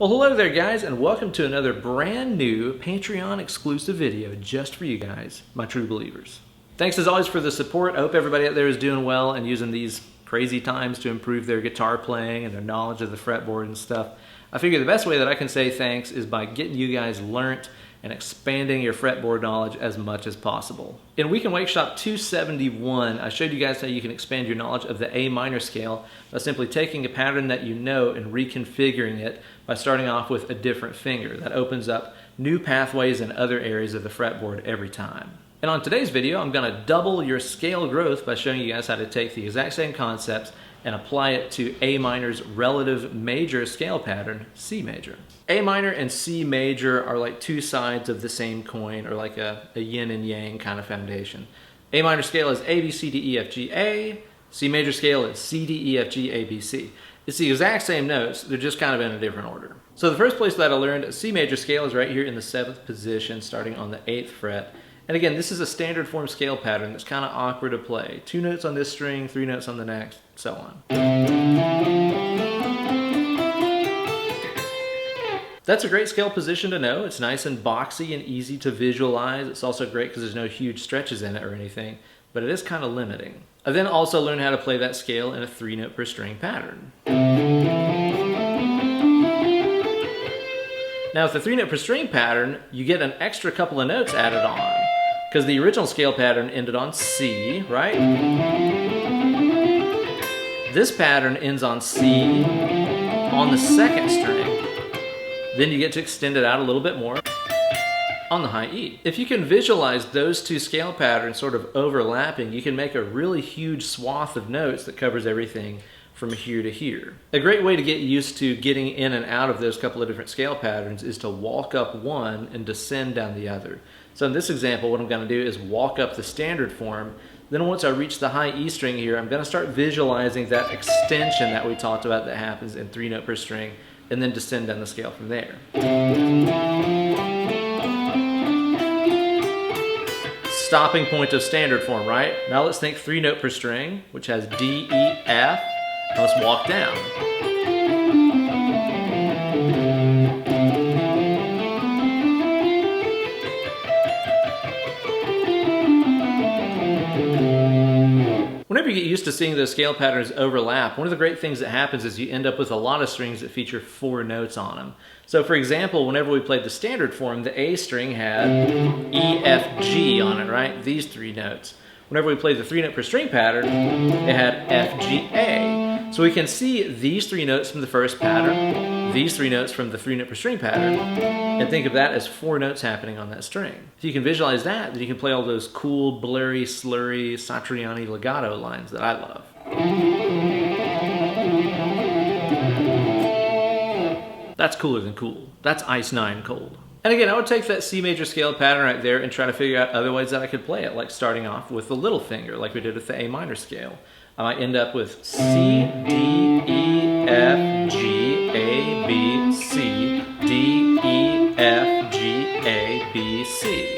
Well, hello there guys, and welcome to another brand new Patreon exclusive video just for you guys, my true believers. Thanks as always for the support. I hope everybody out there is doing well and using these crazy times to improve their guitar playing and their knowledge of the fretboard and stuff. I figure the best way that I can say thanks is by getting you guys learnt and expanding your fretboard knowledge as much as possible. In Week in Workshop 271, I showed you guys how you can expand your knowledge of the A minor scale by simply taking a pattern that you know and reconfiguring it by starting off with a different finger. That opens up new pathways in other areas of the fretboard every time. And on today's video, I'm going to double your scale growth by showing you guys how to take the exact same concepts and apply it to A minor's relative major scale pattern, C major. A minor and C major are like two sides of the same coin, or like a yin and yang kind of foundation. A minor scale is A, B, C, D, E, F, G, A. C major scale is C, D, E, F, G, A, B, C. It's the exact same notes, they're just kind of in a different order. So the first place that I learned a C major scale is right here in the 7th position, starting on the 8th fret. And again, this is a standard form scale pattern that's kind of awkward to play. 2 notes on this string, 3 notes on the next, so on. That's a great scale position to know. It's nice and boxy and easy to visualize. It's also great because there's no huge stretches in it or anything, but it is kind of limiting. I then also learned how to play that scale in a 3 note per string pattern. Now with the 3 note per string pattern, you get an extra couple of notes added on, because the original scale pattern ended on C, right? This pattern ends on C on the 2nd string. Then you get to extend it out a little bit more on the high E. If you can visualize those two scale patterns sort of overlapping, you can make a really huge swath of notes that covers everything from here to here. A great way to get used to getting in and out of those couple of different scale patterns is to walk up one and descend down the other. So in this example, what I'm going to do is walk up the standard form. Then once I reach the high E string here, I'm going to start visualizing that extension that we talked about that happens in 3 note per string, and then descend down the scale from there. Stopping point of standard form, right? Now let's think 3 note per string, which has D, E, F. Now let's walk down. Whenever you get used to seeing those scale patterns overlap, one of the great things that happens is you end up with a lot of strings that feature 4 notes on them. So for example, whenever we played the standard form, the A string had E, F, G on it, right? These 3 notes. Whenever we played the 3 note per string pattern, it had F, G, A. So we can see these 3 notes from the first pattern, these 3 notes from the 3 note per string pattern, and think of that as 4 notes happening on that string. If you can visualize that, then you can play all those cool, blurry, slurry, Satriani legato lines that I love. That's cooler than cool. That's Ice 9 cold. And again, I would take that C major scale pattern right there and try to figure out other ways that I could play it, like starting off with the little finger, like we did with the A minor scale. I might end up with C, D, E, F, G, A, B, C, D, E, F, G, A, B, C.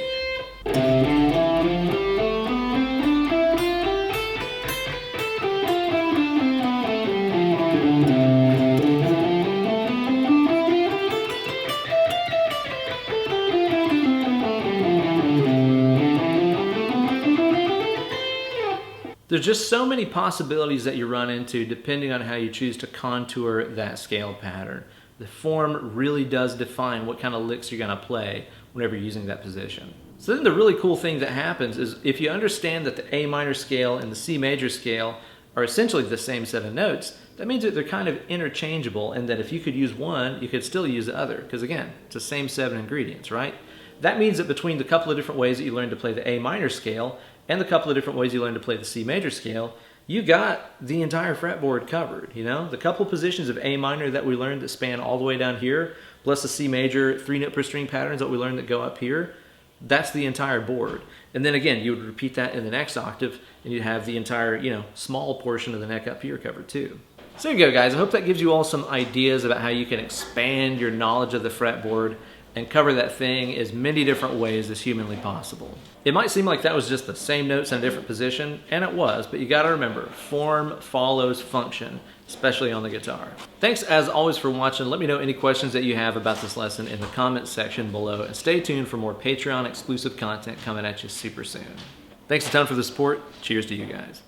There's just so many possibilities that you run into depending on how you choose to contour that scale pattern. The form really does define what kind of licks you're going to play whenever you're using that position. So then the really cool thing that happens is if you understand that the A minor scale and the C major scale are essentially the same set of notes, that means that they're kind of interchangeable, and that if you could use one, you could still use the other, because again, it's the same 7 ingredients, right? That means that between the couple of different ways that you learn to play the A minor scale and the couple of different ways you learn to play the C major scale, you got the entire fretboard covered, you know? The couple positions of A minor that we learned that span all the way down here, plus the C major 3 note per string patterns that we learned that go up here, that's the entire board. And then again, you would repeat that in the next octave, and you'd have the entire, small portion of the neck up here covered too. So there you go, guys. I hope that gives you all some ideas about how you can expand your knowledge of the fretboard and cover that thing as many different ways as humanly possible. It might seem like that was just the same notes in a different position, and it was, but you gotta remember, form follows function. especially on the guitar. Thanks as always for watching. Let me know any questions that you have about this lesson in the comments section below, and stay tuned for more Patreon exclusive content coming at you super soon. Thanks a ton for the support. Cheers to you guys.